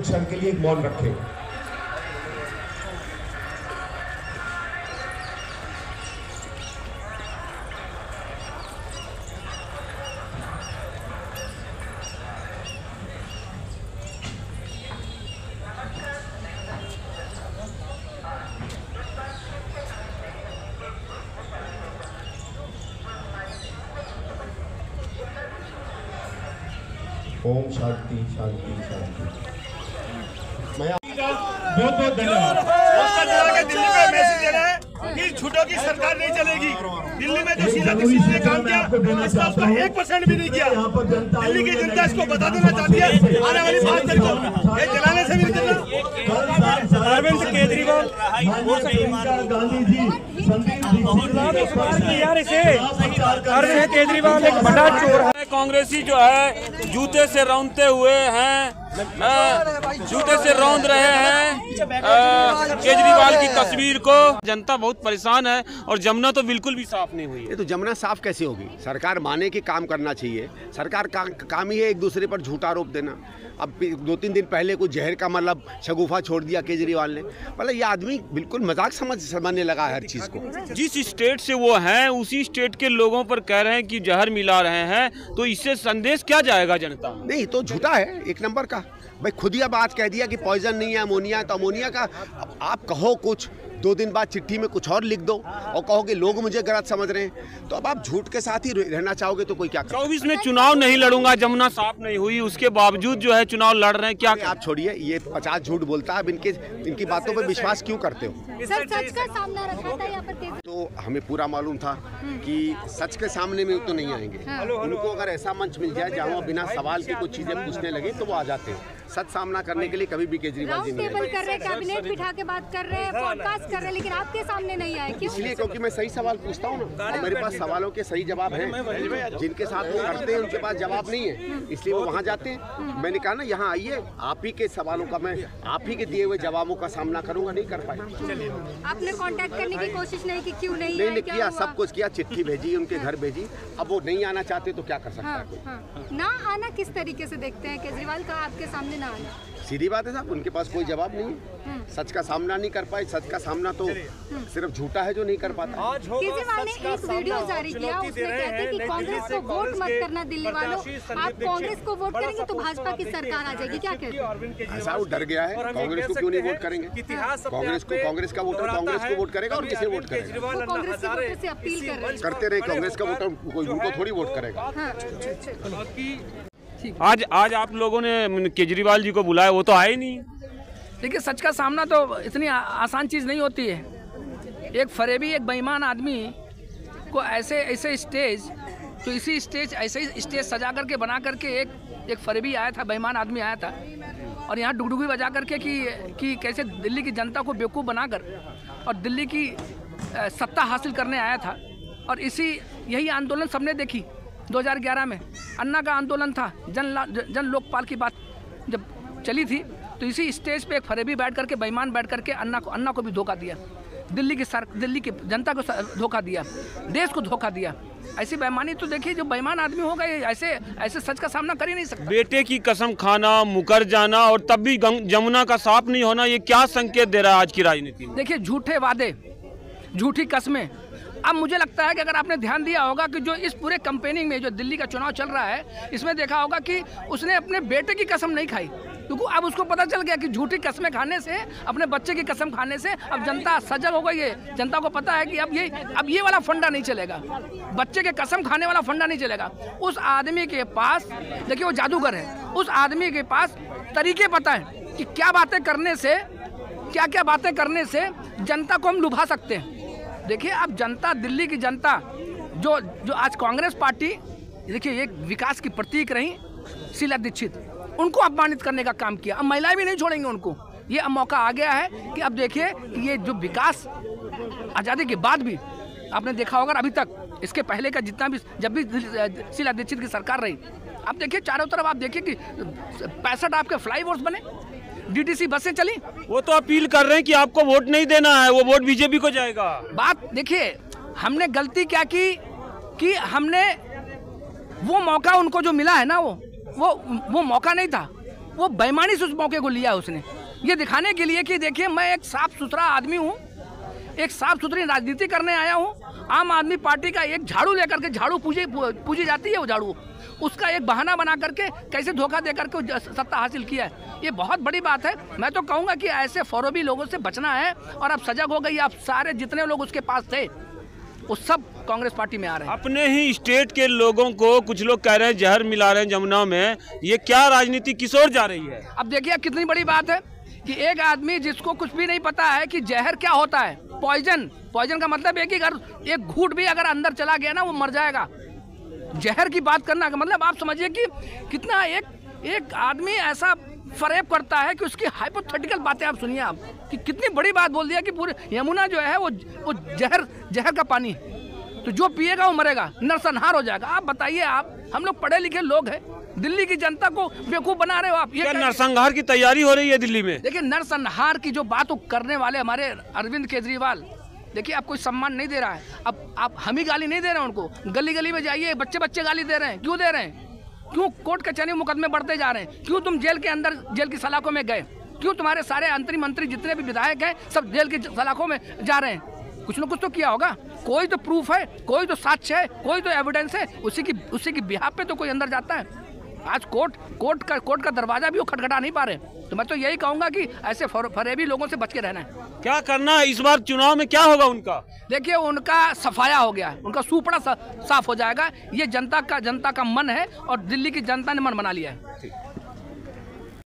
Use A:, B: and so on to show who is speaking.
A: क्षण के लिए एक मौन रखें। ओम शांति शांति शांति।
B: बहुत बहुत धन्यवाद। दिल्ली में मैसेज दे रहा है कि झूठों की सरकार नहीं चलेगी। दिल्ली में जो शीला दीक्षित ने काम किया उसका 1% भी नहीं किया। दिल्ली की जनता इसको बता देना चाहती है आने वाली 5 तारीख को ये जलाने से भी नहीं देना। अरविंद केजरीवाल
A: गांधी जी
C: यार इसे अरविंद केजरीवाल एक बड़ा चोर है।
D: कांग्रेसी जो है जूते से रौंदते हुए हैं, जूते से रौंद रहे हैं केजरीवाल की तस्वीर को। जनता बहुत परेशान है और जमुना तो बिल्कुल भी साफ नहीं हुई है।
E: ये तो जमुना साफ कैसे होगी? सरकार माने कि काम करना चाहिए। सरकार का काम ही है एक दूसरे पर झूठा आरोप देना। अब 2-3 दिन पहले कुछ जहर का मतलब शगुफा छोड़ दिया केजरीवाल ने। मतलब ये आदमी बिल्कुल मजाक समझने लगा हर चीज़ को।
D: जिस स्टेट से वो हैं उसी स्टेट के लोगों पर कह रहे हैं कि जहर मिला रहे हैं, तो इससे संदेश क्या जाएगा जनता?
E: नहीं तो झूठा है एक नंबर का। भाई खुद ही बात कह दिया कि पॉइजन नहीं है, अमोनिया है। तो अमोनिया का आप कहो कुछ, 2 दिन बाद चिट्ठी में कुछ और लिख दो और कहो कि लोग मुझे गलत समझ रहे हैं। तो अब आप झूठ के साथ ही रहना चाहोगे तो कोई क्या करे?
D: 24 में चुनाव नहीं लड़ूंगा, जमुना साफ नहीं हुई, उसके बावजूद जो है चुनाव लड़ रहे हैं। क्या
E: आप छोड़िए, ये 50 झूठ बोलता है। अब इनकी बातों पर विश्वास क्यों करते हो?
F: सर सच का सामना रखा था यहाँ पर।
E: तो हमें पूरा मालूम था कि सच के सामने में तो नहीं आएंगे। उनको अगर ऐसा मंच मिल जाए जहाँ बिना सवाल के कुछ चीजें पूछने लगे तो वो आ जाते हैं। सच सामना करने के लिए कभी भी केजरीवाल जी नहीं
F: कर रहे, कैबिनेट बिठा के बात कर रहे हैं, पॉडकास्ट कर रहे हैं, लेकिन आपके सामने नहीं आए। क्यों?
E: इसलिए क्योंकि मैं सही सवाल पूछता हूँ ना, और मेरे पास सवालों के सही जवाब हैं। जिनके साथ वो करते हैं उनके पास जवाब नहीं है, इसलिए वो वहाँ जाते हैं। मैंने कहा ना यहाँ आइए, आप ही के सवालों का, मैं आप ही के दिए हुए जवाबों का सामना करूँगा। नहीं कर पाए।
F: आपने कांटेक्ट करने की कोशिश नहीं की? क्यों नहीं?
E: नहीं किया, सब कुछ किया, चिट्ठी भेजी, उनके घर भेजी। अब वो नहीं आना चाहते तो क्या कर सकता है?
F: ना आना किस तरीके से देखते हैं केजरीवाल का आपके सामने ना आना?
E: सीधी बात है साहब, उनके पास कोई जवाब नहीं है। सच का सामना नहीं कर पाए। सच का सामना तो सिर्फ झूठा है जो नहीं कर पाता।
F: केजरीवाल ने एक वीडियो जारी किया, उसमें कहते कि कांग्रेस को वोट मत करना दिल्ली वालों, आप कांग्रेस को वोट करेंगे तो भाजपा की सरकार आ जाएगी। क्या कहते हैं?
E: ऐसा वो डर गया है। कांग्रेस को क्यों नहीं वोट करेंगे? कांग्रेस का वोटर कांग्रेस को वोट करेगा और किसे वोट करेगा?
F: कांग्रेस से अपील
E: करते रहे। कांग्रेस का वोटर कोई उनको थोड़ी वोट करेगा।
D: आज आप लोगों ने केजरीवाल जी को बुलाया, वो तो आए नहीं।
C: देखिए सच का सामना तो इतनी आसान चीज़ नहीं होती है। एक फरेबी, एक बेईमान आदमी को ऐसे स्टेज, तो इसी स्टेज ऐसे ही स्टेज सजा करके बना करके एक फरेबी आया था, बेईमान आदमी आया था और यहाँ डुगडुगी बजा करके कि कैसे दिल्ली की जनता को बेवकूफ़ बनाकर और दिल्ली की सत्ता हासिल करने आया था। और यही आंदोलन सबने देखी 2011 में अन्ना का आंदोलन था। जन लोकपाल की बात जब चली थी तो इसी स्टेज पे एक फरेबी बैठ करके, बेईमान बैठ करके अन्ना को भी धोखा दिया, दिल्ली की जनता को धोखा दिया, देश को धोखा दिया। ऐसी बेईमानी तो देखिए, जो बेईमान आदमी होगा ये ऐसे सच का सामना कर ही नहीं सकता।
D: बेटे की कसम खाना, मुकर जाना और तब भी जमुना का साफ नहीं होना, ये क्या संकेत दे रहा है आज की राजनीति में?
C: देखिए झूठे वादे, झूठी कस्में। अब मुझे लगता है कि अगर आपने ध्यान दिया होगा कि जो इस पूरे कैंपेनिंग में जो दिल्ली का चुनाव चल रहा है, इसमें देखा होगा कि उसने अपने बेटे की कसम नहीं खाई, क्योंकि अब उसको पता चल गया कि झूठी कस्में खाने से, अपने बच्चे की कसम खाने से अब जनता सजग हो गई है। जनता को पता है कि अब ये वाला फंडा नहीं चलेगा, बच्चे के कसम खाने वाला फंडा नहीं चलेगा। उस आदमी के पास, देखिए वो जादूगर है, उस आदमी के पास तरीके पता है कि क्या बातें करने से, क्या बातें करने से जनता को हम लुभा सकते हैं। देखिए अब जनता, दिल्ली की जनता जो आज कांग्रेस पार्टी, देखिए एक विकास की प्रतीक रही शीला दीक्षित, उनको अपमानित करने का काम किया। अब महिलाएं भी नहीं छोड़ेंगे उनको। ये अब मौका आ गया है कि अब देखिए ये जो विकास आज़ादी के बाद भी आपने देखा होगा, अभी तक इसके पहले का जितना भी, जब भी शीला दीक्षित की सरकार रही, आप देखिए चारों तरफ आप देखिए कि 65 आपके फ्लाईओवर्स बने, डीटीसी बसें चली।
D: वो तो अपील कर रहे हैं कि आपको वोट नहीं देना है, वो वोट बीजेपी को जाएगा।
C: बात देखिए, हमने गलती क्या की कि हमने वो मौका उनको जो मिला है ना, वो मौका नहीं था। वो बेईमानी से उस मौके को लिया उसने, ये दिखाने के लिए कि देखिए मैं एक साफ सुथरा आदमी हूँ, एक साफ सुथरी राजनीति करने आया हूँ। आम आदमी पार्टी का एक झाड़ू लेकर के, झाड़ू पूजी जाती है वो झाड़ू, उसका एक बहाना बना करके कैसे धोखा दे करके सत्ता हासिल किया है, ये बहुत बड़ी बात है। मैं तो कहूँगा कि ऐसे फरोबी लोगों से बचना है और अब सजग हो गई। आप सारे जितने लोग उसके पास थे वो सब कांग्रेस पार्टी में आ रहे हैं।
D: अपने ही स्टेट के लोगों को कुछ लोग कह रहे हैं जहर मिला रहे हैं जमुना में, ये क्या राजनीति किस ओर जा रही है?
C: अब देखिए कितनी बड़ी बात है कि एक आदमी जिसको कुछ भी नहीं पता है कि जहर क्या होता है, पॉइजन का मतलब है कि अगर एक घूंट भी अगर अंदर चला गया ना वो मर जाएगा। जहर की बात करना का मतलब आप समझिए कि कितना एक आदमी ऐसा फरेब करता है कि उसकी हाइपोथेटिकल बातें आप सुनिए आप कि कितनी बड़ी बात बोल दिया कि पूरे यमुना जो है वो जहर का पानी है, तो जो पिएगा वो मरेगा, नरसंहार हो जाएगा। आप बताइए, आप हम लोग पढ़े लिखे लोग हैं, दिल्ली की जनता को बेवकूफ बना रहे हो आप।
D: क्या नरसंहार की तैयारी हो रही है दिल्ली में?
C: देखिए नरसंहार की जो बात करने वाले हमारे अरविंद केजरीवाल, देखिए आप कोई सम्मान नहीं दे रहा है। अब आप हम ही गाली नहीं दे रहे हैं उनको, गली गली में जाइए, बच्चे गाली दे रहे हैं। क्यों दे रहे हैं? क्यों कोर्ट कचहरी मुकदमे बढ़ते जा रहे हैं? क्यों तुम जेल के अंदर, जेल की सलाखों में गए? क्यों तुम्हारे सारे मंत्री जितने भी विधायक हैं सब जेल की सलाखों में जा रहे हैं? कुछ न कुछ तो किया होगा, कोई तो प्रूफ है, कोई तो साक्ष्य है, कोई तो एविडेंस है, उसी की बिहाफ पे तो कोई अंदर जाता है। आज कोर्ट का दरवाजा भी वो खटखटा नहीं पा रहे। तो मैं तो यही कहूंगा कि ऐसे फरेबी लोगों से बच के रहना है।
D: क्या करना है इस बार चुनाव में, क्या होगा उनका?
C: देखिए उनका सफाया हो गया है, उनका सूपड़ा साफ हो जाएगा। ये जनता का मन है और दिल्ली की जनता ने मन बना लिया है।